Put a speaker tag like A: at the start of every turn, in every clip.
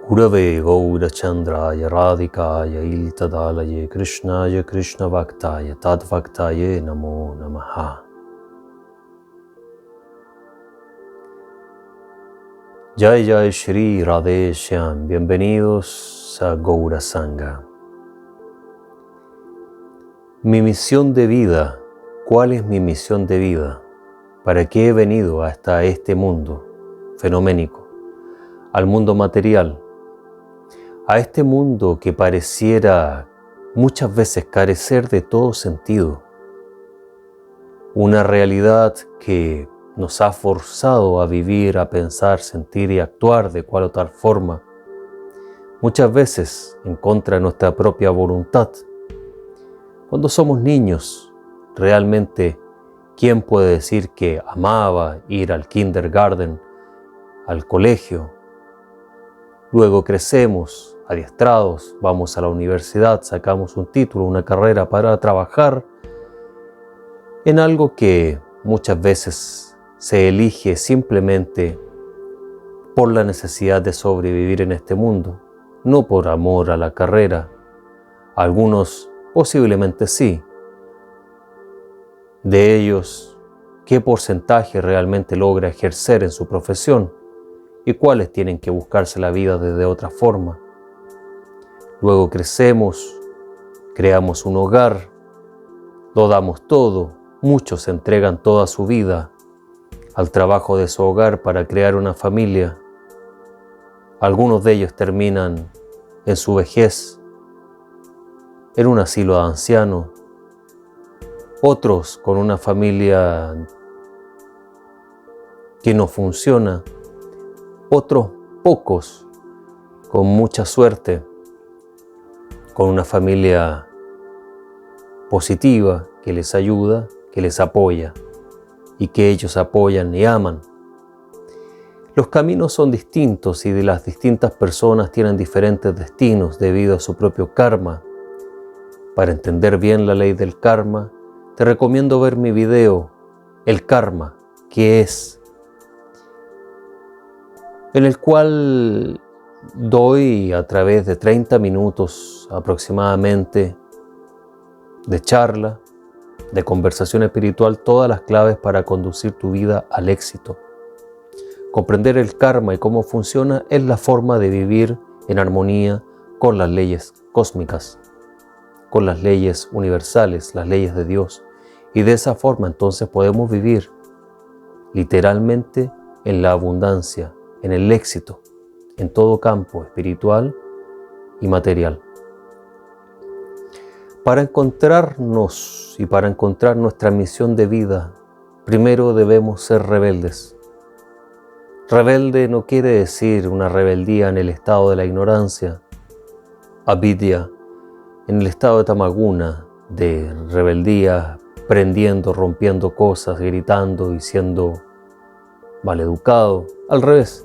A: Gurave Gaurachandraya Radhikaya Iltadalaye Krishnaya Krishna Vaktaya Tadvaktaye Namo Namaha. Jai Jai Shri Radhe Shyam, bienvenidos a Gaura Sangha. Mi misión de vida, ¿cuál es mi misión de vida? ¿Para qué he venido hasta este mundo fenoménico? Al mundo material, a este mundo que pareciera muchas veces carecer de todo sentido. Una realidad que nos ha forzado a vivir, a pensar, sentir y actuar de cual o tal forma, muchas veces en contra de nuestra propia voluntad. Cuando somos niños, realmente, ¿quién puede decir que amaba ir al kindergarten, al colegio? Luego crecemos, adiestrados, vamos a la universidad, sacamos un título, una carrera para trabajar en algo que muchas veces se elige simplemente por la necesidad de sobrevivir en este mundo, no por amor a la carrera. Algunos posiblemente sí. De ellos, ¿qué porcentaje realmente logra ejercer en su profesión? ¿Y cuáles tienen que buscarse la vida desde otra forma? Luego crecemos, creamos un hogar, lo damos todo, muchos entregan toda su vida al trabajo de su hogar para crear una familia. Algunos de ellos terminan en su vejez en un asilo de ancianos, otros con una familia que no funciona, otros pocos con mucha suerte, con una familia positiva que les ayuda, que les apoya y que ellos apoyan y aman. Los caminos son distintos y de las distintas personas tienen diferentes destinos debido a su propio karma. Para entender bien la ley del karma, te recomiendo ver mi video, El Karma, ¿qué es?, en el cual doy a través de 30 minutos aproximadamente de charla, de conversación espiritual, todas las claves para conducir tu vida al éxito. Comprender el karma y cómo funciona es la forma de vivir en armonía con las leyes cósmicas, con las leyes universales, las leyes de Dios. Y de esa forma entonces podemos vivir literalmente en la abundancia, en el éxito, en todo campo espiritual y material. Para encontrarnos y para encontrar nuestra misión de vida, primero debemos ser rebeldes. Rebelde no quiere decir una rebeldía en el estado de la ignorancia, avidya, en el estado de tamaguna, de rebeldía, prendiendo, rompiendo cosas, gritando y siendo maleducado. Al revés,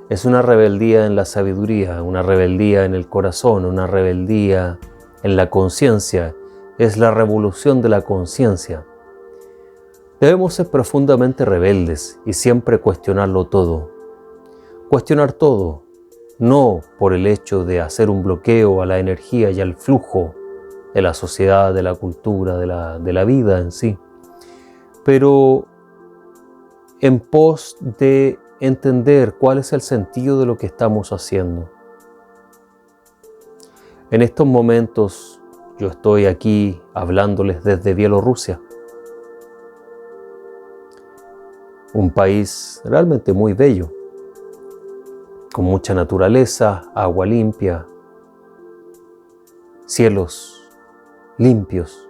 A: es una rebeldía en la sabiduría, una rebeldía en el corazón, una rebeldía en la conciencia. Es la revolución de la conciencia. Debemos ser profundamente rebeldes y siempre cuestionarlo todo. Cuestionar todo, no por el hecho de hacer un bloqueo a la energía y al flujo de la sociedad, de la cultura, de la vida en sí, pero en pos de entender cuál es el sentido de lo que estamos haciendo. En estos momentos yo estoy aquí hablándoles desde Bielorrusia, un país realmente muy bello, con mucha naturaleza, agua limpia, cielos limpios,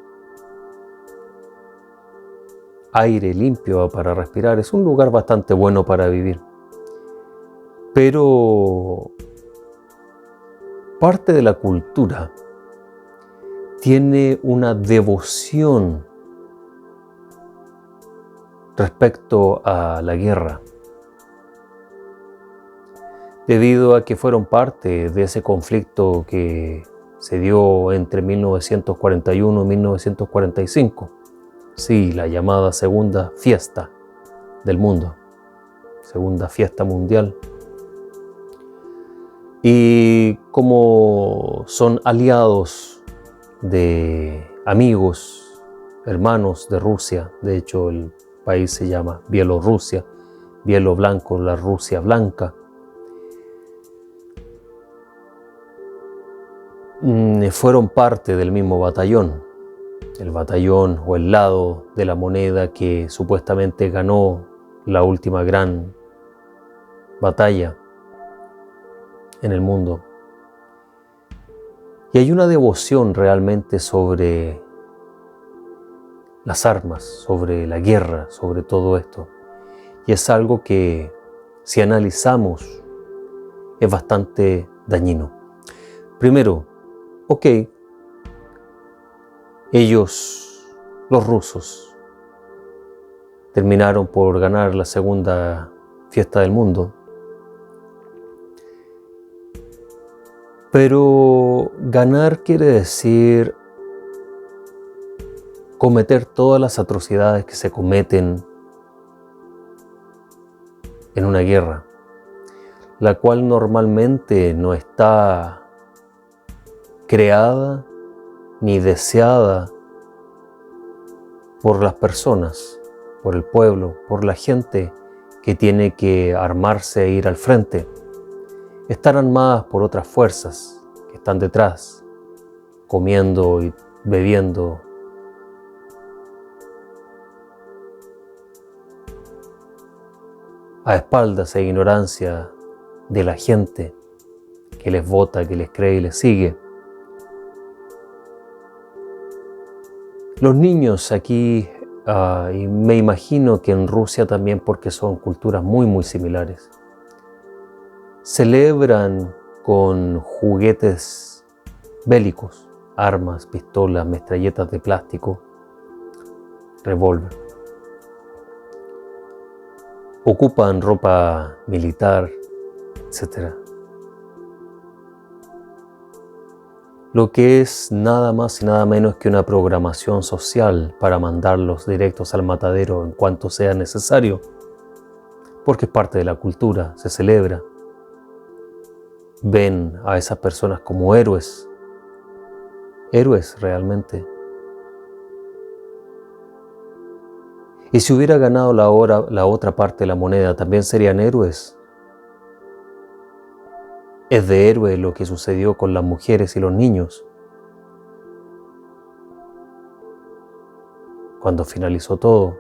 A: aire limpio para respirar. Es un lugar bastante bueno para vivir. Pero parte de la cultura tiene una devoción respecto a la guerra, debido a que fueron parte de ese conflicto que se dio entre 1941 y 1945. Sí, la llamada Segunda Fiesta del Mundo, Segunda Fiesta Mundial. Y como son aliados de amigos, hermanos de Rusia, de hecho el país se llama Bielorrusia, Bielo blanco, la Rusia blanca, fueron parte del mismo batallón, el batallón o el lado de la moneda que supuestamente ganó la última gran batalla en el mundo. Y hay una devoción realmente sobre las armas, sobre la guerra, sobre todo esto. Y es algo que, si analizamos, es bastante dañino. Primero, ok, ellos, los rusos, terminaron por ganar la segunda fiesta del mundo. Pero ganar quiere decir cometer todas las atrocidades que se cometen en una guerra, la cual normalmente no está creada ni deseada por las personas, por el pueblo, por la gente que tiene que armarse e ir al frente. Están armadas por otras fuerzas que están detrás, comiendo y bebiendo. A espaldas e ignorancia de la gente que les vota, que les cree y les sigue. Los niños aquí, y me imagino que en Rusia también, porque son culturas muy similares, celebran con juguetes bélicos, armas, pistolas, metralletas de plástico, revólver. Ocupan ropa militar, etc. Lo que es nada más y nada menos que una programación social para mandarlos directos al matadero en cuanto sea necesario, porque es parte de la cultura, se celebra. Ven a esas personas como héroes realmente. Y si hubiera ganado la otra parte de la moneda, ¿también serían héroes? Es de héroe lo que sucedió con las mujeres y los niños. Cuando finalizó todo,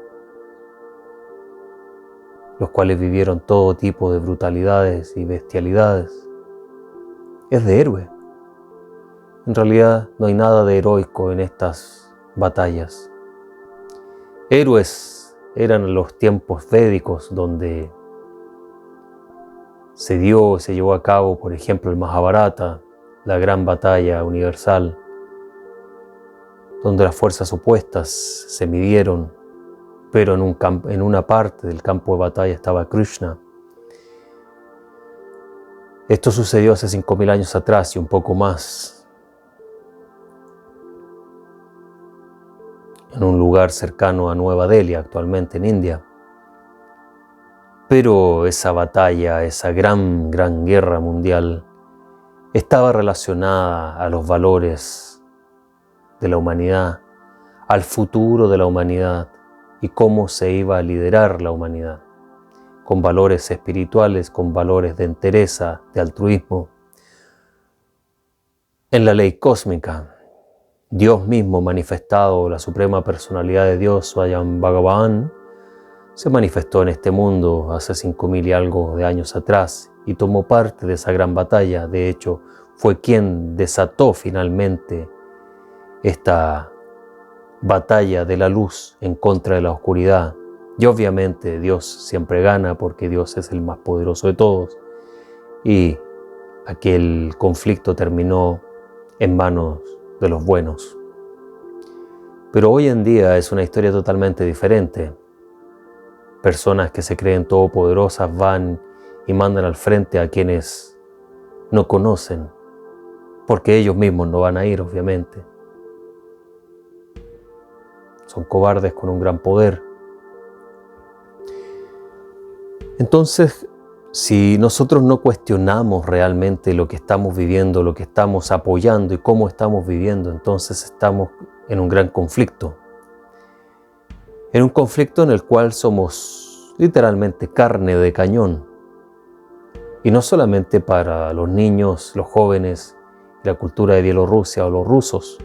A: los cuales vivieron todo tipo de brutalidades y bestialidades. Es de héroe. En realidad no hay nada de heroico en estas batallas. Héroes eran los tiempos védicos donde se llevó a cabo, por ejemplo, el Mahabharata, la gran batalla universal, donde las fuerzas opuestas se midieron, pero en una parte del campo de batalla estaba Krishna. Esto sucedió hace 5.000 años atrás y un poco más, en un lugar cercano a Nueva Delhi, actualmente en India. Pero esa batalla, esa gran guerra mundial, estaba relacionada a los valores de la humanidad, al futuro de la humanidad y cómo se iba a liderar la humanidad, con valores espirituales, con valores de entereza, de altruismo. En la ley cósmica, Dios mismo manifestado, la suprema personalidad de Dios, Swayam Bhagavan, se manifestó en este mundo hace 5.000 y algo de años atrás y tomó parte de esa gran batalla. De hecho, fue quien desató finalmente esta batalla de la luz en contra de la oscuridad. Y obviamente Dios siempre gana porque Dios es el más poderoso de todos. Y aquel conflicto terminó en manos de los buenos. Pero hoy en día es una historia totalmente diferente. Personas que se creen todopoderosas van y mandan al frente a quienes no conocen, porque ellos mismos no van a ir, obviamente. Son cobardes con un gran poder. Entonces, Si nosotros no cuestionamos realmente lo que estamos viviendo, lo que estamos apoyando y cómo estamos viviendo, entonces estamos en un gran conflicto. En un conflicto en el cual somos literalmente carne de cañón. Y no solamente para los niños, los jóvenes, la cultura de Bielorrusia o los rusos,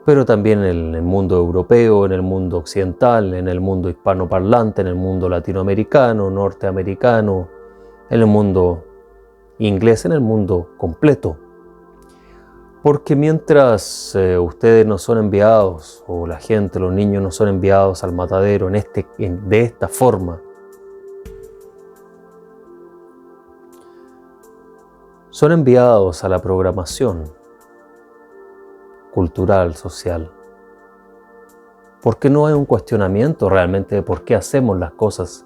A: pero también en el mundo europeo, en el mundo occidental, en el mundo hispanoparlante, en el mundo latinoamericano, norteamericano, en el mundo inglés, en el mundo completo. Porque mientras ustedes no son enviados, o la gente, los niños no son enviados al matadero de esta forma, son enviados a la programación cultural, social. Porque no hay un cuestionamiento realmente de por qué hacemos las cosas,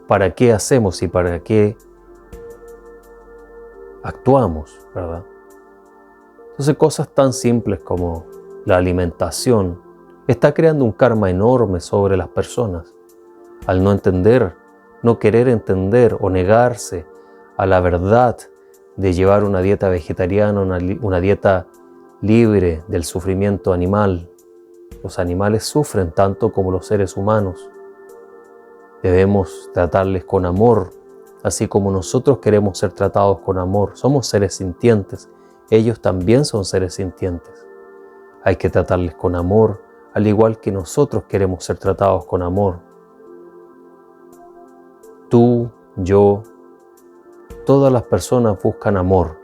A: para qué hacemos y para qué actuamos, ¿verdad? Entonces cosas tan simples como la alimentación está creando un karma enorme sobre las personas. Al no entender, no querer entender o negarse a la verdad de llevar una dieta vegetariana, una dieta libre del sufrimiento animal. Los animales sufren tanto como los seres humanos. Debemos tratarles con amor, así como nosotros queremos ser tratados con amor. Somos seres sintientes. Ellos también son seres sintientes. Hay que tratarles con amor, al igual que nosotros queremos ser tratados con amor. Tú, yo, todas las personas buscan amor.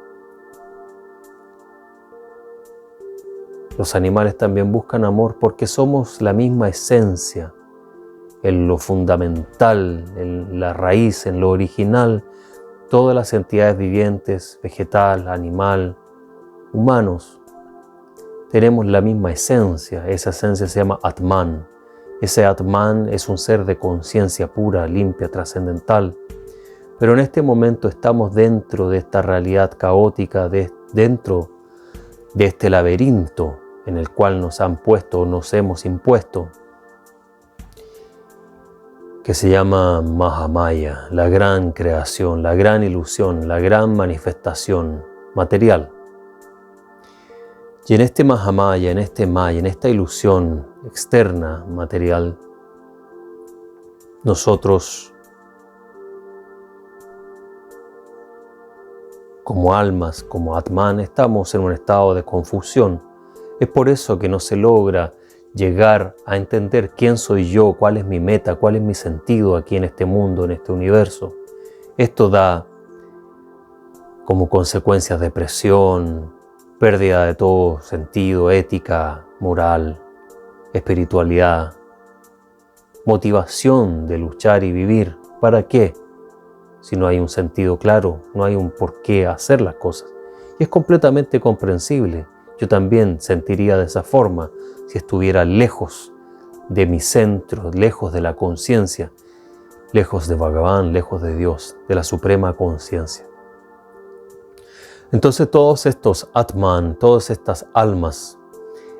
A: Los animales también buscan amor porque somos la misma esencia, en lo fundamental, en la raíz, en lo original. Todas las entidades vivientes, vegetal, animal, humanos, tenemos la misma esencia. Esa esencia se llama Atman. Ese Atman es un ser de conciencia pura, limpia, trascendental. Pero en este momento estamos dentro de esta realidad caótica, dentro de este laberinto en el cual nos han puesto o nos hemos impuesto, que se llama Mahamaya, la gran creación, la gran ilusión, la gran manifestación material. Y en este Mahamaya, en este Maya, en esta ilusión externa material, nosotros, como almas, como Atman, estamos en un estado de confusión. Es por eso que no se logra llegar a entender quién soy yo, cuál es mi meta, cuál es mi sentido aquí en este mundo, en este universo. Esto da como consecuencias depresión, pérdida de todo sentido, ética, moral, espiritualidad, motivación de luchar y vivir. ¿Para qué? Si no hay un sentido claro, no hay un por qué hacer las cosas. Y es completamente comprensible. Yo también sentiría de esa forma si estuviera lejos de mi centro, lejos de la conciencia, lejos de Bhagavan, lejos de Dios, de la suprema conciencia. Entonces todos estos Atman, todas estas almas,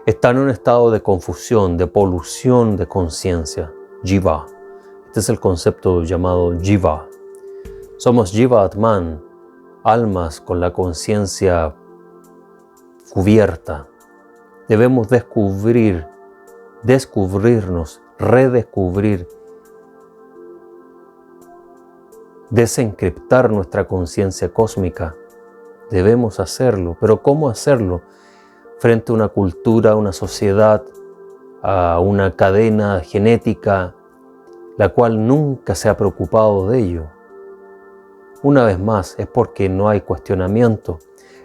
A: están en un estado de confusión, de polución de conciencia, Jiva. Este es el concepto llamado Jiva. Somos Jiva Atman, almas con la conciencia cubierta. Debemos descubrirnos, redescubrir, desencriptar nuestra conciencia cósmica. Debemos hacerlo, pero ¿cómo hacerlo? Frente a una cultura, a una sociedad, a una cadena genética, la cual nunca se ha preocupado de ello. Una vez más, es porque no hay cuestionamiento.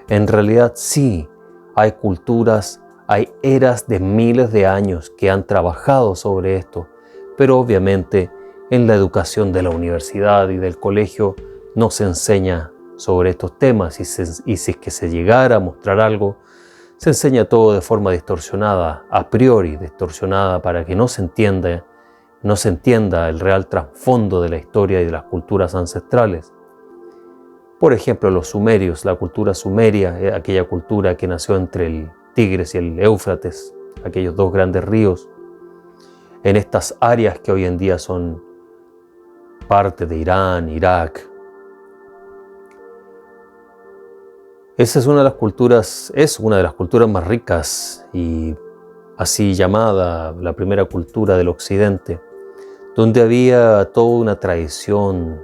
A: En realidad sí, hay culturas, hay eras de miles de años que han trabajado sobre esto, pero obviamente en la educación de la universidad y del colegio no se enseña sobre estos temas y si es que se llegara a mostrar algo, se enseña todo de forma distorsionada, a priori distorsionada, para que no se entienda el real trasfondo de la historia y de las culturas ancestrales. Por ejemplo, los sumerios, la cultura sumeria, aquella cultura que nació entre el Tigris y el Éufrates, aquellos dos grandes ríos, en estas áreas que hoy en día son parte de Irán, Irak, Esa es una de las culturas más ricas y así llamada la primera cultura del Occidente, donde había toda una tradición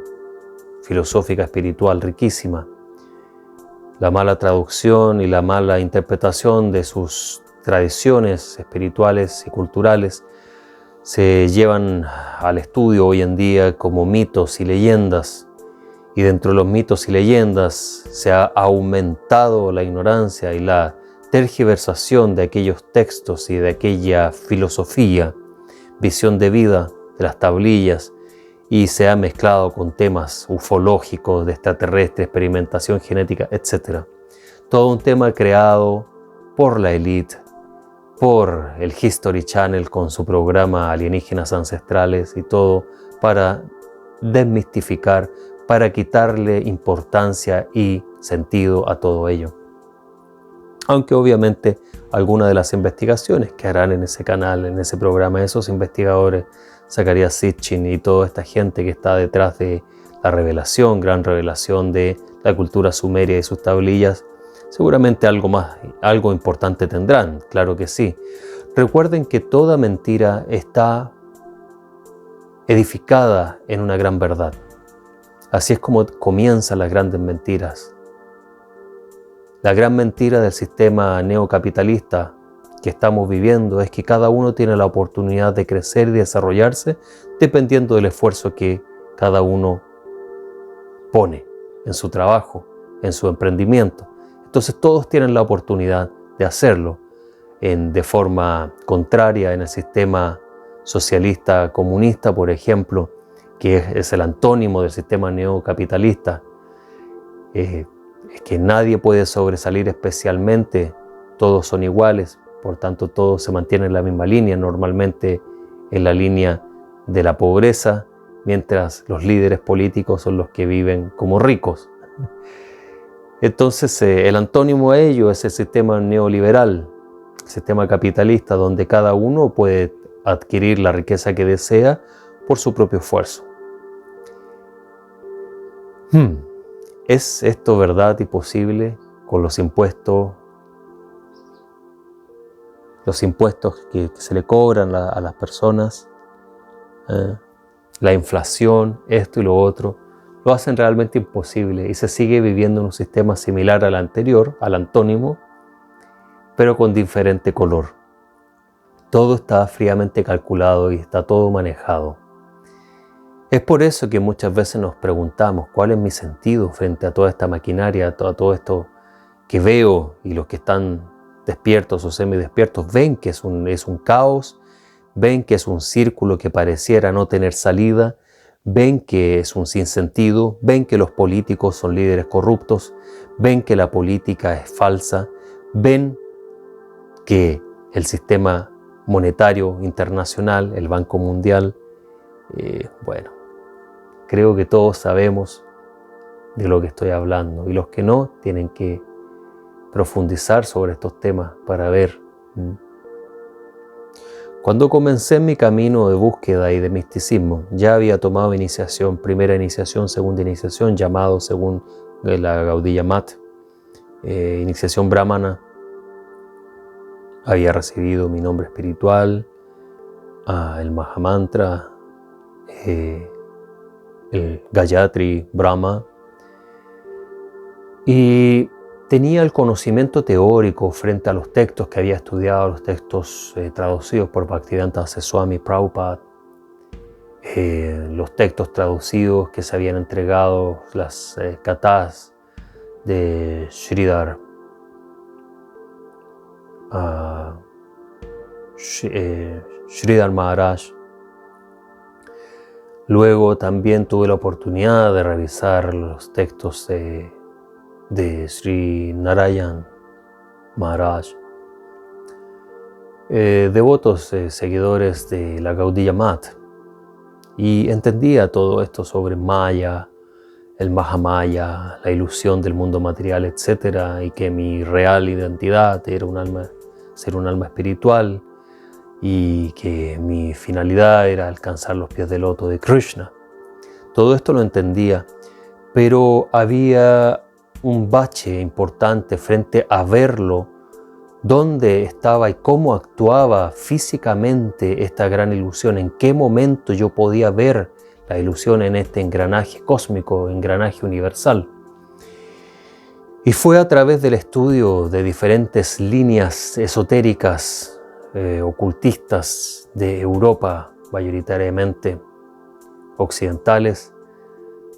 A: filosófica espiritual riquísima. La mala traducción y la mala interpretación de sus tradiciones espirituales y culturales se llevan al estudio hoy en día como mitos y leyendas, y dentro de los mitos y leyendas se ha aumentado la ignorancia y la tergiversación de aquellos textos y de aquella filosofía, visión de vida de las tablillas, y se ha mezclado con temas ufológicos, de extraterrestre, experimentación genética, etc. Todo un tema creado por la élite, por el History Channel con su programa Alienígenas Ancestrales y todo para desmistificar, para quitarle importancia y sentido a todo ello. Aunque obviamente algunas de las investigaciones que harán en ese canal, en ese programa, esos investigadores, Zecharia Sitchin y toda esta gente que está detrás de la revelación, gran revelación de la cultura sumeria y sus tablillas, seguramente algo importante tendrán, claro que sí. Recuerden que toda mentira está edificada en una gran verdad. Así es como comienzan las grandes mentiras. La gran mentira del sistema neocapitalista que estamos viviendo es que cada uno tiene la oportunidad de crecer y desarrollarse dependiendo del esfuerzo que cada uno pone en su trabajo, en su emprendimiento. Entonces todos tienen la oportunidad de hacerlo de forma contraria en el sistema socialista comunista, por ejemplo, que es el antónimo del sistema neocapitalista. Es que nadie puede sobresalir especialmente, todos son iguales, por tanto todos se mantienen en la misma línea, normalmente en la línea de la pobreza, mientras los líderes políticos son los que viven como ricos. Entonces el antónimo a ello es el sistema neoliberal, el sistema capitalista, donde cada uno puede adquirir la riqueza que desea por su propio esfuerzo. ¿Es esto verdad y posible con los impuestos que se le cobran a las personas? La inflación, esto y lo otro, lo hacen realmente imposible y se sigue viviendo en un sistema similar al anterior, al antónimo, pero con diferente color. Todo está fríamente calculado y está todo manejado. Es por eso que muchas veces nos preguntamos cuál es mi sentido frente a toda esta maquinaria, a todo esto que veo, y los que están despiertos o semidespiertos ven que es un caos, ven que es un círculo que pareciera no tener salida, ven que es un sinsentido, ven que los políticos son líderes corruptos, ven que la política es falsa, ven que el sistema monetario internacional, el Banco Mundial, creo que todos sabemos de lo que estoy hablando, y los que no tienen que profundizar sobre estos temas para ver. Cuando comencé mi camino de búsqueda y de misticismo, ya había tomado iniciación, primera iniciación, segunda iniciación, llamado según la Gaudiya Math, iniciación brahmana. Había recibido mi nombre espiritual, el Mahamantra, el Gayatri Brahma, y tenía el conocimiento teórico frente a los textos que había estudiado, los textos traducidos por Bhaktivedanta Swami Prabhupada, los textos traducidos que se habían entregado, las kathas de Sridhar Maharaj. Luego también tuve la oportunidad de revisar los textos de Sri Narayan Maharaj, devotos seguidores de la Gaudiya Math, y entendía todo esto sobre Maya, el Mahamaya, la ilusión del mundo material, etc., y que mi real identidad era ser un alma espiritual, y que mi finalidad era alcanzar los pies del loto de Krishna. Todo esto lo entendía, pero había un bache importante frente a verlo, dónde estaba y cómo actuaba físicamente esta gran ilusión, en qué momento yo podía ver la ilusión en este engranaje cósmico, engranaje universal. Y fue a través del estudio de diferentes líneas esotéricas, ocultistas de Europa, mayoritariamente occidentales,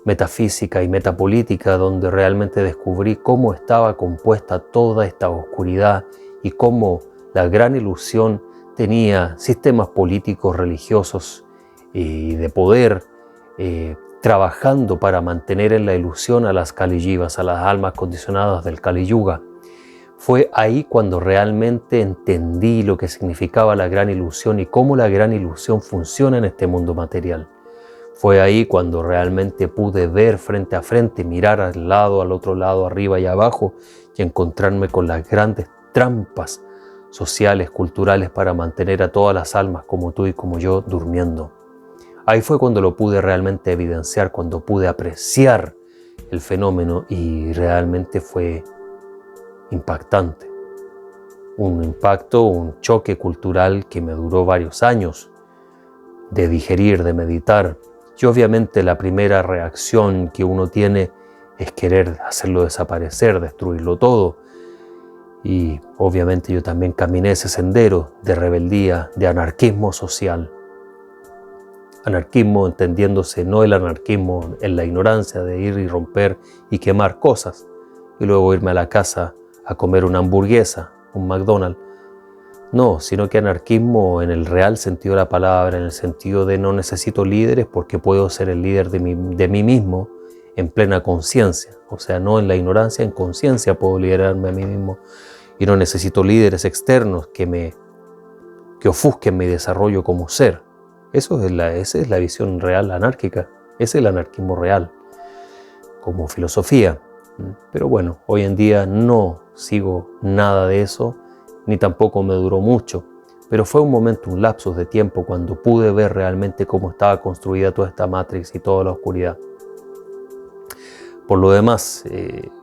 A: metafísica y metapolítica, donde realmente descubrí cómo estaba compuesta toda esta oscuridad y cómo la gran ilusión tenía sistemas políticos, religiosos y de poder trabajando para mantener en la ilusión a las Kali Jivas, a las almas condicionadas del Kali Yuga. Fue ahí cuando realmente entendí lo que significaba la gran ilusión y cómo la gran ilusión funciona en este mundo material. Fue ahí cuando realmente pude ver frente a frente, mirar al lado, al otro lado, arriba y abajo y encontrarme con las grandes trampas sociales, culturales para mantener a todas las almas como tú y como yo durmiendo. Ahí fue cuando lo pude realmente evidenciar, cuando pude apreciar el fenómeno y realmente fue impactante. Un impacto, un choque cultural que me duró varios años de digerir, de meditar. Y obviamente la primera reacción que uno tiene es querer hacerlo desaparecer, destruirlo todo. Y obviamente yo también caminé ese sendero de rebeldía, de anarquismo social. Anarquismo entendiéndose no el anarquismo en la ignorancia de ir y romper y quemar cosas y luego irme a la casa a comer una hamburguesa, un McDonald's. No, sino que anarquismo en el real sentido de la palabra, en el sentido de no necesito líderes porque puedo ser el líder de mí mismo en plena conciencia. O sea, no en la ignorancia, en conciencia puedo liderarme a mí mismo y no necesito líderes externos que ofusquen mi desarrollo como ser. Esa es la visión real anárquica, ese es el anarquismo real, como filosofía. Pero bueno, hoy en día no sigo nada de eso, ni tampoco me duró mucho, pero fue un momento, un lapsus de tiempo cuando pude ver realmente cómo estaba construida toda esta matrix y toda la oscuridad. Por lo demás,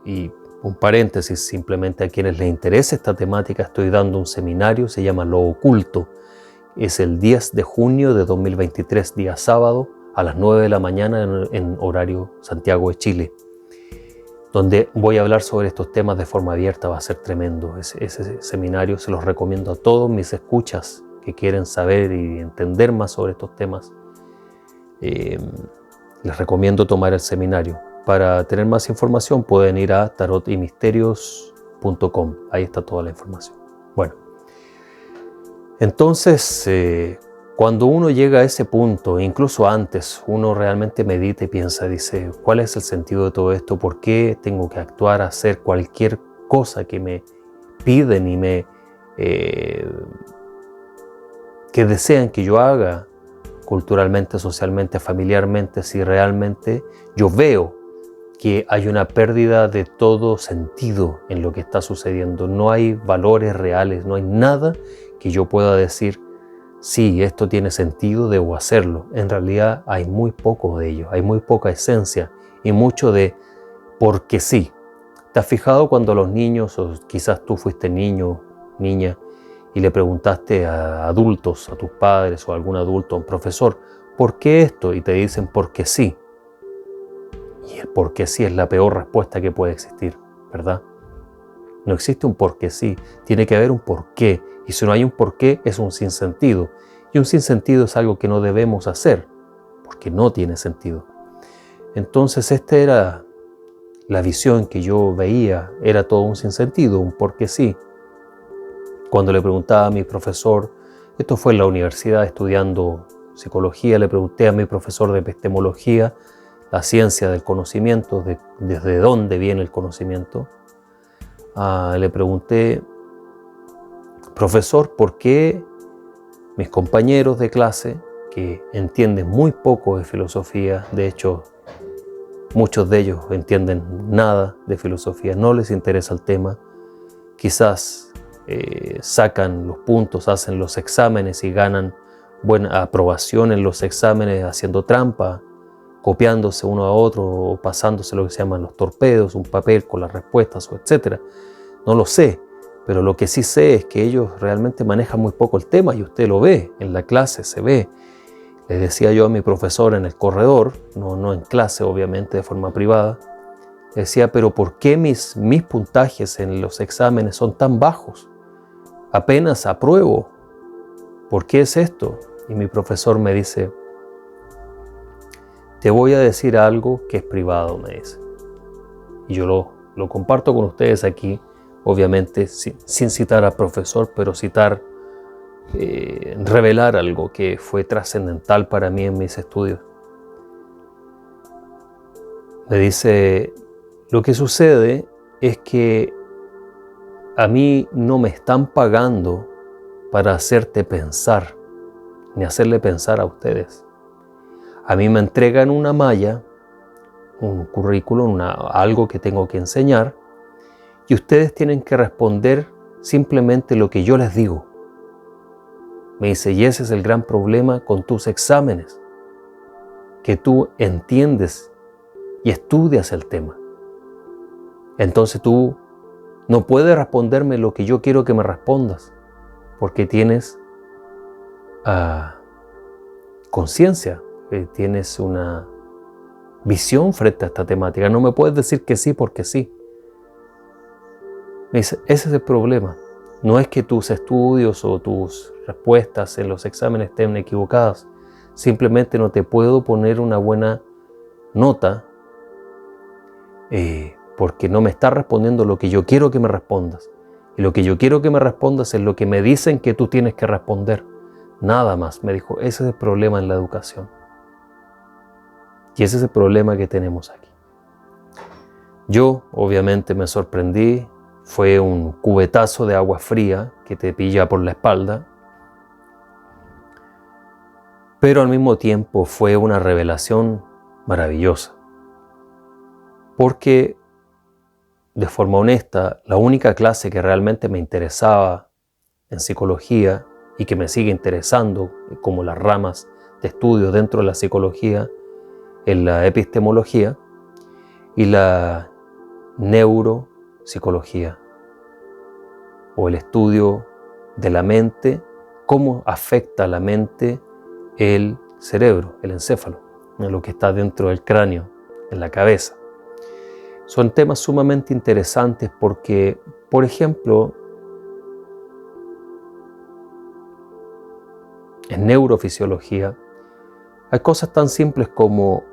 A: y un paréntesis, simplemente a quienes les interese esta temática, estoy dando un seminario, se llama Lo Oculto. Es el 10 de junio de 2023, día sábado, a las 9 de la mañana en horario Santiago de Chile, donde voy a hablar sobre estos temas de forma abierta. Va a ser tremendo. Ese seminario se los recomiendo a todos mis escuchas que quieren saber y entender más sobre estos temas. Les recomiendo tomar el seminario. Para tener más información pueden ir a tarotymisterios.com. Ahí está toda la información. Bueno. Entonces, cuando uno llega a ese punto, incluso antes, uno realmente medita y piensa, dice, ¿cuál es el sentido de todo esto? ¿Por qué tengo que actuar, hacer cualquier cosa que me piden y que desean que yo haga culturalmente, socialmente, familiarmente, si realmente yo veo que hay una pérdida de todo sentido en lo que está sucediendo? No hay valores reales, no hay nada que yo pueda decir, sí, esto tiene sentido, debo hacerlo. En realidad hay muy poco de ello, hay muy poca esencia y mucho de porque sí. ¿Te has fijado cuando los niños, o quizás tú fuiste niño, niña, y le preguntaste a adultos, a tus padres o a algún adulto, a un profesor, ¿por qué esto? Y te dicen porque sí. Y el porque sí es la peor respuesta que puede existir, ¿verdad? No existe un porque sí, tiene que haber un porqué. Y si no hay un porqué, es un sinsentido. Y un sinsentido es algo que no debemos hacer, porque no tiene sentido. Entonces esta era la visión que yo veía, era todo un sinsentido, un porque sí. Cuando le preguntaba a mi profesor, esto fue en la universidad estudiando psicología, le pregunté a mi profesor de epistemología, la ciencia del conocimiento, desde dónde viene el conocimiento. Le pregunté, profesor, ¿por qué mis compañeros de clase, que entienden muy poco de filosofía, de hecho muchos de ellos entienden nada de filosofía, no les interesa el tema, quizás sacan los puntos, hacen los exámenes y ganan buena aprobación en los exámenes haciendo trampa copiándose uno a otro o pasándose lo que se llaman los torpedos, un papel con las respuestas, etc. No lo sé, pero lo que sí sé es que ellos realmente manejan muy poco el tema y usted lo ve, en la clase se ve. Le decía yo a mi profesor en el corredor, no en clase obviamente, de forma privada, le decía, pero ¿por qué mis puntajes en los exámenes son tan bajos? Apenas apruebo. ¿Por qué es esto? Y mi profesor me dice, te voy a decir algo que es privado, me dice. Y yo lo comparto con ustedes aquí, obviamente sin citar al profesor, pero revelar algo que fue trascendental para mí en mis estudios. Me dice, lo que sucede es que a mí no me están pagando para hacerte pensar, ni hacerle pensar a ustedes. A mí me entregan una malla, un currículum, algo que tengo que enseñar, y ustedes tienen que responder simplemente lo que yo les digo. Me dice, y ese es el gran problema con tus exámenes, que tú entiendes y estudias el tema. Entonces tú no puedes responderme lo que yo quiero que me respondas, porque tienes conciencia, tienes una visión frente a esta temática. No me puedes decir que sí porque sí. Me dice, ese es el problema. No es que tus estudios o tus respuestas en los exámenes estén equivocadas. Simplemente no te puedo poner una buena nota porque no me estás respondiendo lo que yo quiero que me respondas. Y lo que yo quiero que me respondas es lo que me dicen que tú tienes que responder. Nada más, me dijo, ese es el problema en la educación. Y ese es el problema que tenemos aquí. Yo, obviamente, me sorprendí. Fue un cubetazo de agua fría que te pilla por la espalda. Pero al mismo tiempo fue una revelación maravillosa. Porque, de forma honesta, la única clase que realmente me interesaba en psicología y que me sigue interesando como las ramas de estudio dentro de la psicología es la epistemología y la neuropsicología, o el estudio de la mente, cómo afecta a la mente el cerebro, el encéfalo, lo que está dentro del cráneo, en la cabeza. Son temas sumamente interesantes porque, por ejemplo, en neurofisiología hay cosas tan simples como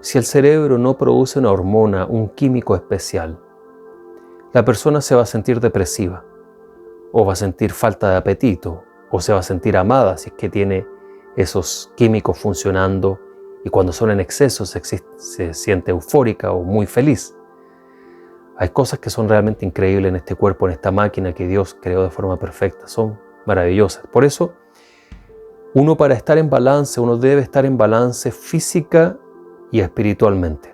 A: si el cerebro no produce una hormona, un químico especial, la persona se va a sentir depresiva, o va a sentir falta de apetito, o se va a sentir amada si es que tiene esos químicos funcionando, y cuando son en exceso se siente eufórica o muy feliz. Hay cosas que son realmente increíbles en este cuerpo, en esta máquina que Dios creó de forma perfecta, son maravillosas. Por eso, uno para estar en balance, uno debe estar en balance física y espiritualmente.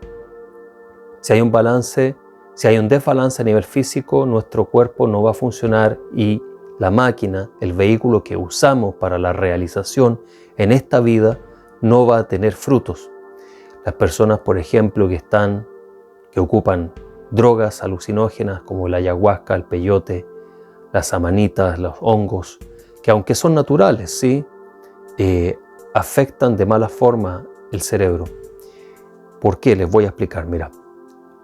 A: Si hay un desbalance a nivel físico, nuestro cuerpo no va a funcionar y la máquina, el vehículo que usamos para la realización en esta vida, no va a tener frutos. Las personas, por ejemplo, que ocupan drogas alucinógenas como la ayahuasca, el peyote, las amanitas, los hongos, que aunque son naturales, ¿sí? Afectan de mala forma el cerebro. ¿Por qué? Les voy a explicar. Mira,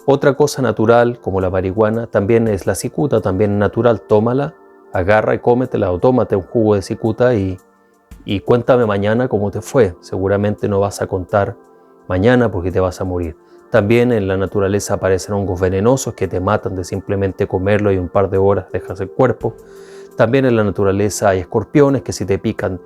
A: otra cosa natural como la marihuana también es la cicuta, también natural. Tómala, agarra y cómetela, o tómate un jugo de cicuta y cuéntame mañana cómo te fue. Seguramente no vas a contar mañana porque te vas a morir. También en la naturaleza aparecen hongos venenosos que te matan de simplemente comerlo y un par de horas dejas el cuerpo. También en la naturaleza hay escorpiones que si te pican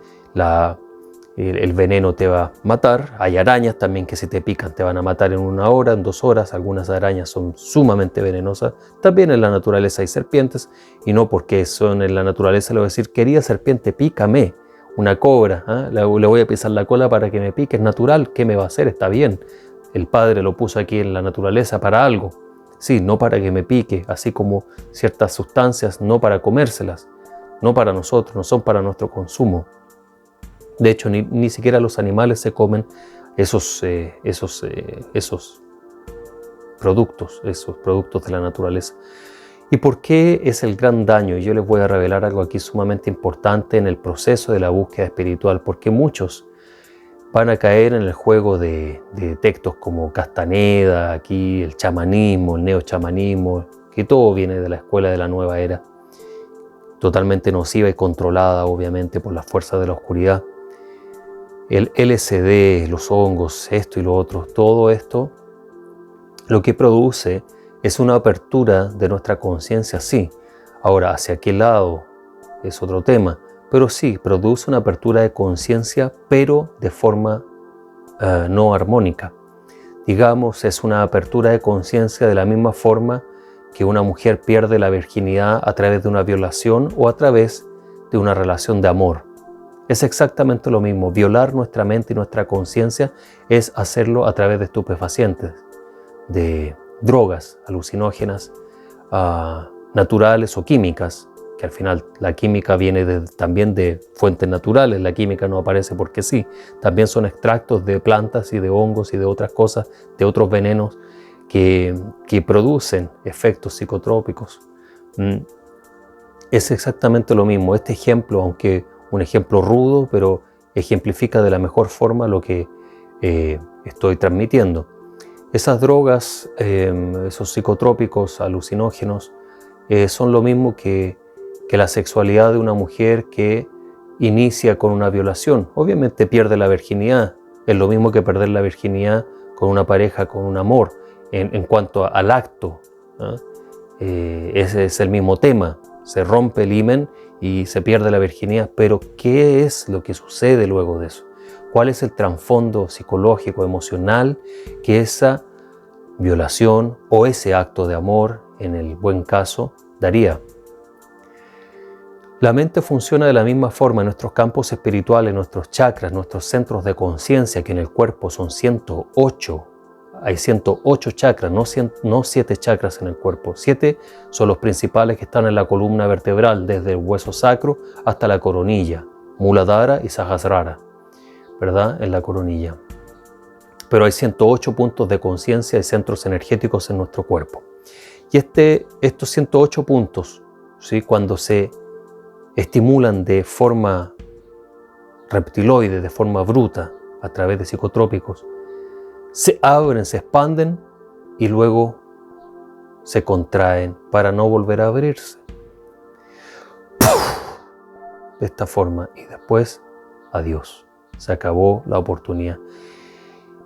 A: el veneno te va a matar. Hay arañas también que si te pican te van a matar en 1 hora, en 2 horas. Algunas arañas son sumamente venenosas. También en la naturaleza hay serpientes, y no porque son en la naturaleza le voy a decir, querida serpiente, pícame. Una cobra, le voy a pisar la cola para que me pique, es natural. ¿Qué me va a hacer? Está bien. El Padre lo puso aquí en la naturaleza para algo. Sí, no para que me pique, así como ciertas sustancias, no para comérselas, no para nosotros, no son para nuestro consumo. De hecho, ni siquiera los animales se comen esos productos de la naturaleza. ¿Y por qué es el gran daño? Yo les voy a revelar algo aquí sumamente importante en el proceso de la búsqueda espiritual, porque muchos van a caer en el juego de textos como Castaneda, aquí el chamanismo, el neochamanismo, que todo viene de la escuela de la nueva era, totalmente nociva y controlada obviamente por las fuerzas de la oscuridad. El LSD, los hongos, esto y lo otro, todo esto lo que produce es una apertura de nuestra conciencia, sí. Ahora, hacia qué lado es otro tema, pero sí, produce una apertura de conciencia, pero de forma no armónica. Digamos, es una apertura de conciencia de la misma forma que una mujer pierde la virginidad a través de una violación o a través de una relación de amor. Es exactamente lo mismo. Violar nuestra mente y nuestra conciencia es hacerlo a través de estupefacientes, de drogas alucinógenas, naturales o químicas, que al final la química viene también de fuentes naturales. La química no aparece porque sí, también son extractos de plantas y de hongos y de otras cosas, de otros venenos que producen efectos psicotrópicos. Es exactamente lo mismo. Este ejemplo, aunque un ejemplo rudo, pero ejemplifica de la mejor forma lo que estoy transmitiendo. Esas drogas, esos psicotrópicos alucinógenos, son lo mismo que la sexualidad de una mujer que inicia con una violación. Obviamente pierde la virginidad, es lo mismo que perder la virginidad con una pareja, con un amor, en cuanto al acto, ¿no? Ese es el mismo tema, se rompe el himen y se pierde la virginidad, pero ¿qué es lo que sucede luego de eso? ¿Cuál es el trasfondo psicológico, emocional que esa violación o ese acto de amor, en el buen caso, daría? La mente funciona de la misma forma en nuestros campos espirituales, nuestros chakras, nuestros centros de conciencia, que en el cuerpo son 108. Hay 108 chakras, no 7 chakras en el cuerpo. 7 son los principales que están en la columna vertebral, desde el hueso sacro hasta la coronilla, Muladhara y Sahasrara, ¿verdad? En la coronilla. Pero hay 108 puntos de conciencia y centros energéticos en nuestro cuerpo. Y estos 108 puntos, ¿sí?, cuando se estimulan de forma reptiloide, de forma bruta, a través de psicotrópicos, se abren, se expanden y luego se contraen para no volver a abrirse. De esta forma, y después, adiós. Se acabó la oportunidad.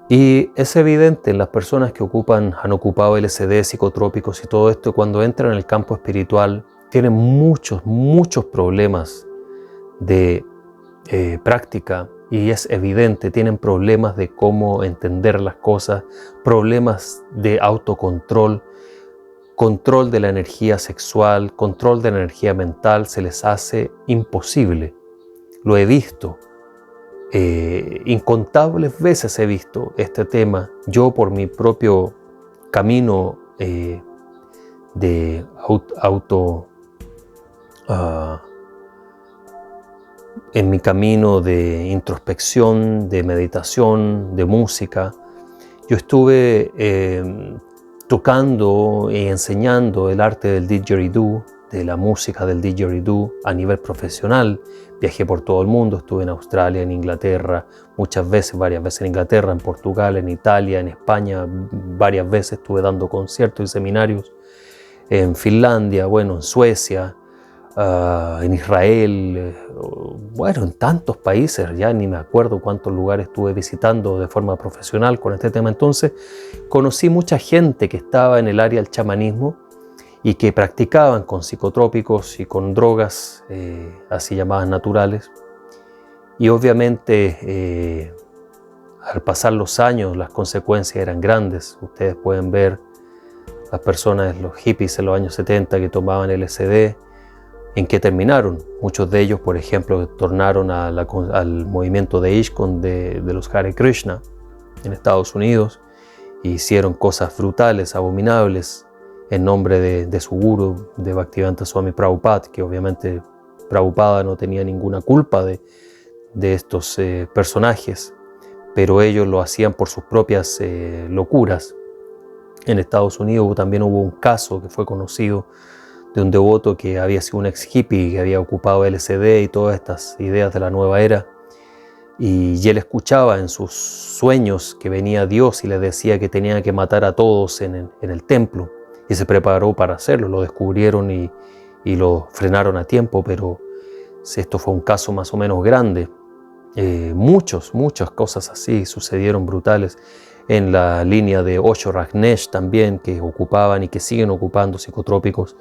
A: Y es evidente en las personas que han ocupado LSD, psicotrópicos y todo esto, cuando entran en el campo espiritual, tienen muchos problemas de práctica, y es evidente, tienen problemas de cómo entender las cosas, problemas de autocontrol, control de la energía sexual, control de la energía mental, se les hace imposible. Lo he visto. Incontables veces he visto este tema. Yo, por mi propio camino de en mi camino de introspección, de meditación, de música, yo estuve tocando y enseñando el arte del didgeridoo, de la música del didgeridoo a nivel profesional. Viajé por todo el mundo, estuve en Australia, en Inglaterra, varias veces en Inglaterra, en Portugal, en Italia, en España, varias veces estuve dando conciertos y seminarios, en Finlandia, en Suecia, en Israel, en tantos países, ya ni me acuerdo cuántos lugares estuve visitando de forma profesional con este tema. Entonces conocí mucha gente que estaba en el área del chamanismo y que practicaban con psicotrópicos y con drogas así llamadas naturales. Y obviamente al pasar los años las consecuencias eran grandes. Ustedes pueden ver las personas, los hippies en los años 70 que tomaban LSD, en qué terminaron. Muchos de ellos, por ejemplo, tornaron al movimiento de ISKCON de los Hare Krishna en Estados Unidos, e hicieron cosas brutales, abominables, en nombre de su gurú, de Bhaktivedanta Swami Prabhupada, que obviamente Prabhupada no tenía ninguna culpa de estos personajes. pero ellos lo hacían por sus propias locuras. En Estados Unidos también hubo un caso que fue conocido de un devoto que había sido un ex hippie, que había ocupado LSD y todas estas ideas de la nueva era, y él escuchaba en sus sueños que venía Dios y le decía que tenía que matar a todos en el templo, y se preparó para hacerlo. Lo descubrieron y lo frenaron a tiempo, pero esto fue un caso más o menos grande. Muchas cosas así sucedieron brutales en la línea de Osho Rajneesh también, que ocupaban y que siguen ocupando psicotrópicos,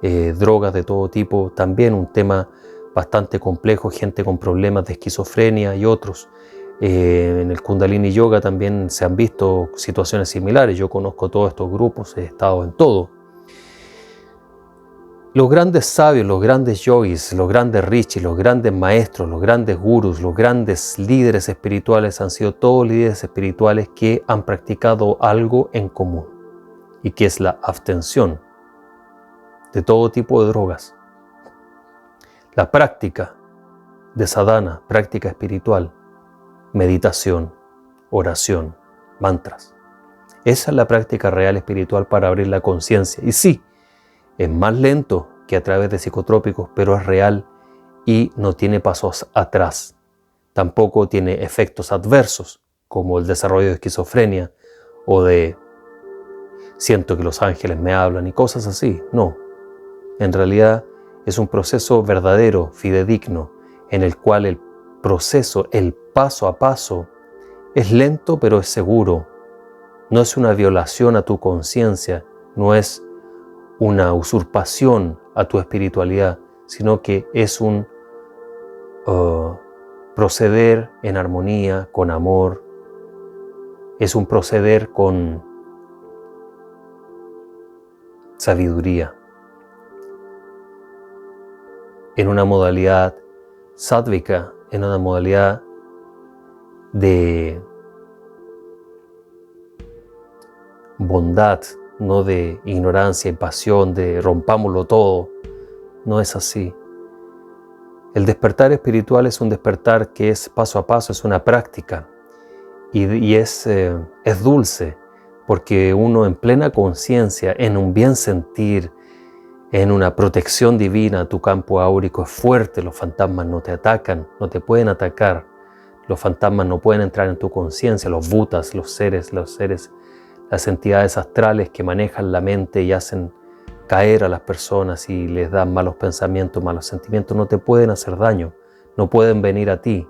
A: drogas de todo tipo, también un tema bastante complejo, gente con problemas de esquizofrenia y otros. En el Kundalini Yoga también se han visto situaciones similares. Yo conozco todos estos grupos, he estado en todo. Los grandes sabios, los grandes yogis, los grandes rishis, los grandes maestros, los grandes gurus, los grandes líderes espirituales han sido todos líderes espirituales que han practicado algo en común, y que es la abstención de todo tipo de drogas. La práctica de sadhana, práctica espiritual, meditación, oración, mantras. Esa es la práctica real espiritual para abrir la conciencia. Y sí, es más lento que a través de psicotrópicos, pero es real y no tiene pasos atrás. Tampoco tiene efectos adversos, como el desarrollo de esquizofrenia o de siento que los ángeles me hablan y cosas así. No, en realidad es un proceso verdadero, fidedigno, en el cual el proceso, el paso a paso, es lento pero es seguro. No es una violación a tu conciencia, no es una usurpación a tu espiritualidad, sino que es un proceder en armonía, con amor. Es un proceder con sabiduría, en una modalidad sádvica, en una modalidad de bondad, no de ignorancia y pasión, de rompámoslo todo. No es así. El despertar espiritual es un despertar que es paso a paso, es una práctica, y es dulce, porque uno en plena conciencia, en un bien sentir, en una protección divina, tu campo áurico es fuerte, los fantasmas no te atacan, no te pueden atacar, los fantasmas no pueden entrar en tu conciencia, los bhutas, los seres, las entidades astrales que manejan la mente y hacen caer a las personas y les dan malos pensamientos, malos sentimientos, no te pueden hacer daño, no pueden venir a ti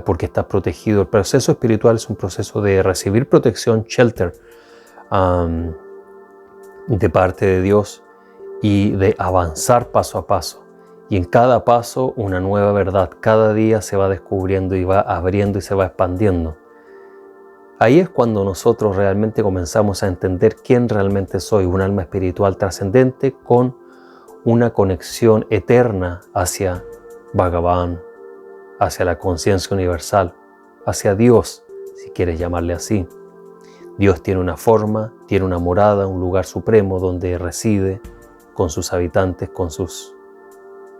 A: porque estás protegido. El proceso espiritual es un proceso de recibir protección, shelter, de parte de Dios, y de avanzar paso a paso. Y en cada paso una nueva verdad, cada día se va descubriendo y va abriendo y se va expandiendo. Ahí es cuando nosotros realmente comenzamos a entender quién realmente soy, un alma espiritual trascendente con una conexión eterna hacia Bhagavan, hacia la conciencia universal, hacia Dios, si quieres llamarle así. Dios tiene una forma, tiene una morada, un lugar supremo donde reside con sus habitantes, con sus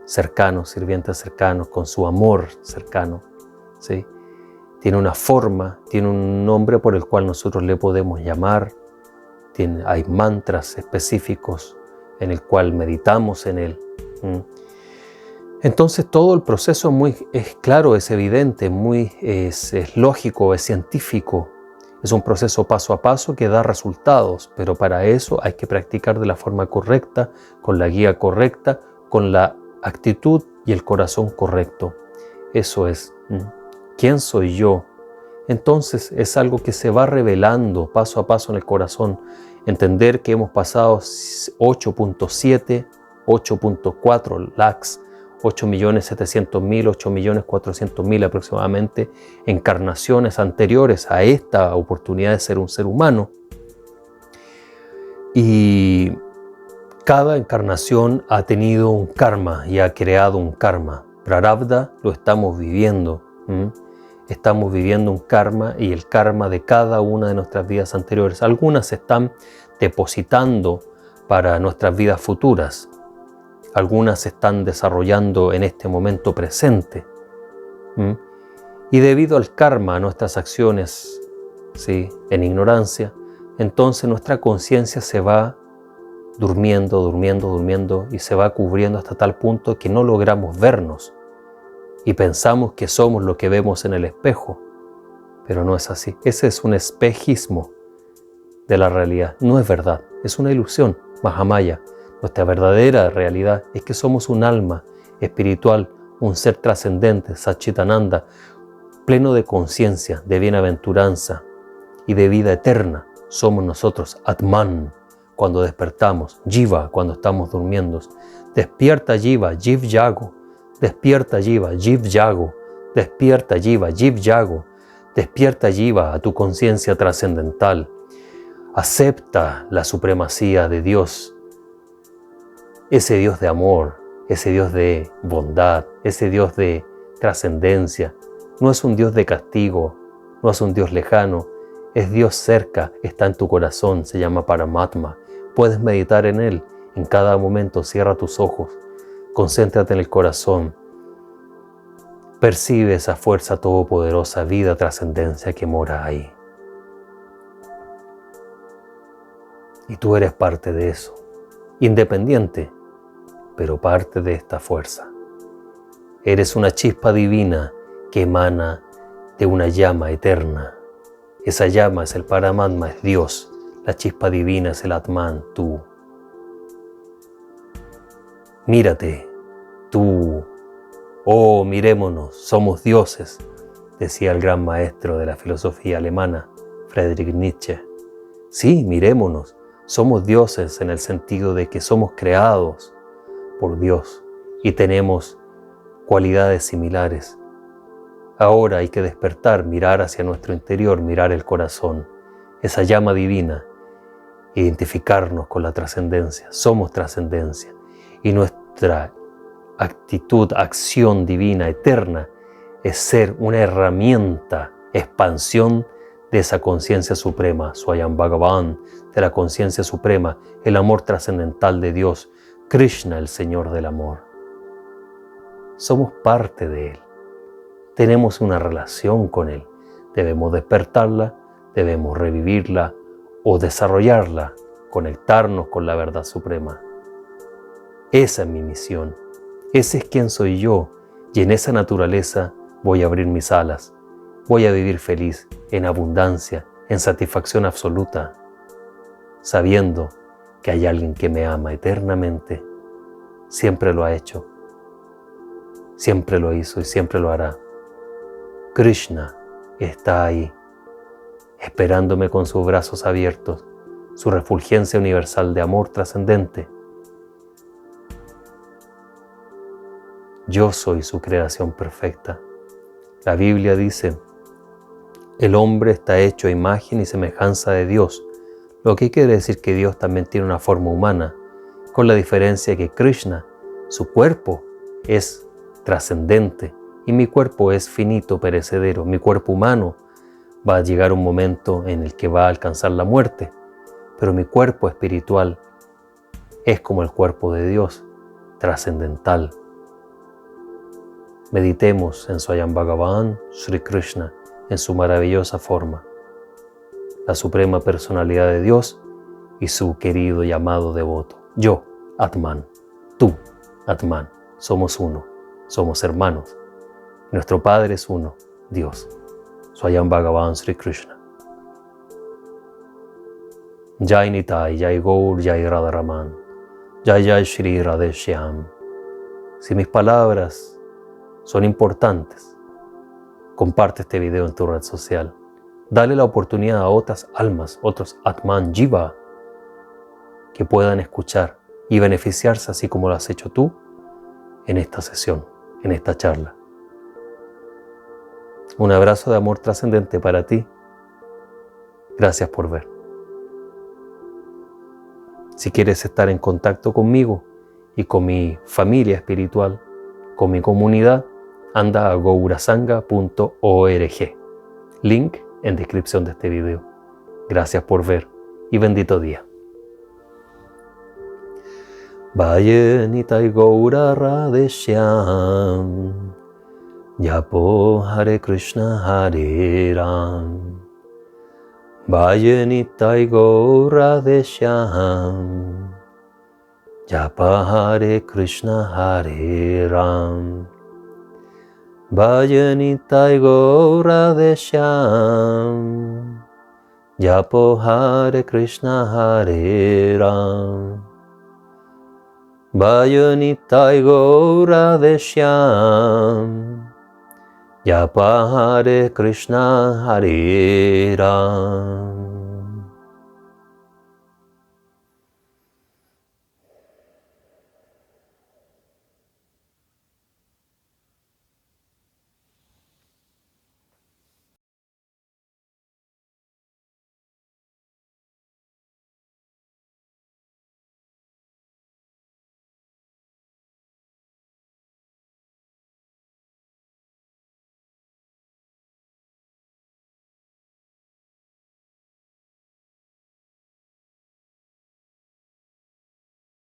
A: cercanos, sirvientes cercanos, con su amor cercano, ¿sí? Tiene una forma, tiene un nombre por el cual nosotros le podemos llamar. Hay mantras específicos en el cual meditamos en él. Entonces todo el proceso es claro, es evidente, es lógico, es científico. Es un proceso paso a paso que da resultados, pero para eso hay que practicar de la forma correcta, con la guía correcta, con la actitud y el corazón correcto. Eso es. ¿Quién soy yo? Entonces es algo que se va revelando paso a paso en el corazón. Entender que hemos pasado 8.7, 8.4 lakhs, 8.700.000, 8.400.000 aproximadamente encarnaciones anteriores a esta oportunidad de ser un ser humano. Y cada encarnación ha tenido un karma y ha creado un karma. Prarabdha lo estamos viviendo. Estamos viviendo un karma, y el karma de cada una de nuestras vidas anteriores. Algunas se están depositando para nuestras vidas futuras. Algunas se están desarrollando en este momento presente. Y debido al karma, a nuestras acciones, ¿sí?, en ignorancia, entonces nuestra conciencia se va durmiendo y se va cubriendo hasta tal punto que no logramos vernos y pensamos que somos lo que vemos en el espejo, pero no es así. Ese es un espejismo de la realidad, no es verdad, es una ilusión, Mahamaya. Nuestra verdadera realidad es que somos un alma espiritual, un ser trascendente, Satchitananda, pleno de conciencia, de bienaventuranza y de vida eterna. Somos nosotros, Atman, cuando despertamos, Jiva, cuando estamos durmiendo. Despierta Jiva, Jiv Yago. Despierta Jiva, Jiv Yago. Despierta Jiva, Jiv Yago. Despierta Jiva a tu conciencia trascendental. Acepta la supremacía de Dios, ese Dios de amor, ese Dios de bondad, ese Dios de trascendencia. No es un Dios de castigo, no es un Dios lejano, es Dios cerca, está en tu corazón, se llama Paramatma. Puedes meditar en Él en cada momento, cierra tus ojos, concéntrate en el corazón. Percibe esa fuerza todopoderosa, vida, trascendencia que mora ahí. Y tú eres parte de eso, independiente, pero parte de esta fuerza. Eres una chispa divina que emana de una llama eterna. Esa llama es el Paramatma, es Dios. La chispa divina es el Atman, tú. Mírate, tú. Oh, mirémonos, somos dioses, decía el gran maestro de la filosofía alemana, Friedrich Nietzsche. Sí, mirémonos. Somos dioses en el sentido de que somos creados por Dios y tenemos cualidades similares. Ahora hay que despertar, mirar hacia nuestro interior, mirar el corazón, esa llama divina, identificarnos con la trascendencia. Somos trascendencia y nuestra actitud, acción divina, eterna, es ser una herramienta, expansión de esa conciencia suprema, Swayam Bhagavan, de la conciencia suprema, el amor trascendental de Dios, Krishna, el Señor del amor. Somos parte de Él, tenemos una relación con Él, debemos despertarla, debemos revivirla o desarrollarla, conectarnos con la verdad suprema. Esa es mi misión, ese es quien soy yo, y en esa naturaleza voy a abrir mis alas, voy a vivir feliz, en abundancia, en satisfacción absoluta, sabiendo que hay alguien que me ama eternamente. Siempre lo ha hecho, siempre lo hizo y siempre lo hará. Krishna está ahí, esperándome con sus brazos abiertos, su refulgencia universal de amor trascendente. Yo soy su creación perfecta. La Biblia dice, el hombre está hecho a imagen y semejanza de Dios, lo que quiere decir que Dios también tiene una forma humana, con la diferencia que Krishna, su cuerpo es trascendente y mi cuerpo es finito, perecedero. Mi cuerpo humano va a llegar un momento en el que va a alcanzar la muerte, pero mi cuerpo espiritual es como el cuerpo de Dios, trascendental. Meditemos en Swayam Bhagavan, Sri Krishna, en su maravillosa forma, la suprema personalidad de Dios y su querido y amado devoto. Yo, Atman, tú, Atman, somos uno, somos hermanos. Nuestro Padre es uno, Dios. Swayam Bhagavan Sri Krishna. Jai Nitai, Jai Gaur, Jai Radharaman, Jai Jai Shri Radheshyam. Si mis palabras son importantes, comparte este video en tu red social. Dale la oportunidad a otras almas, otros Atman Jiva, que puedan escuchar y beneficiarse así como lo has hecho tú en esta sesión, en esta charla. Un abrazo de amor trascendente para ti. Gracias por ver. Si quieres estar en contacto conmigo y con mi familia espiritual, con mi comunidad, anda a gourasanga.org. Link en descripción de este video. Gracias por ver y bendito día. Vaya Nitai Gaura Radheshyam, Japo Hare Krishna Hare Ram, Bhaja Nitai Gaura Deshyam, Japa Hare Krishna Hare Ram, Bhaja Nitai Gaura Deshyam, Japo Hare Krishna Hare Ram, Bhaja Nitai Gaura Deshyam, Japa Hare Krishna Hare Ram.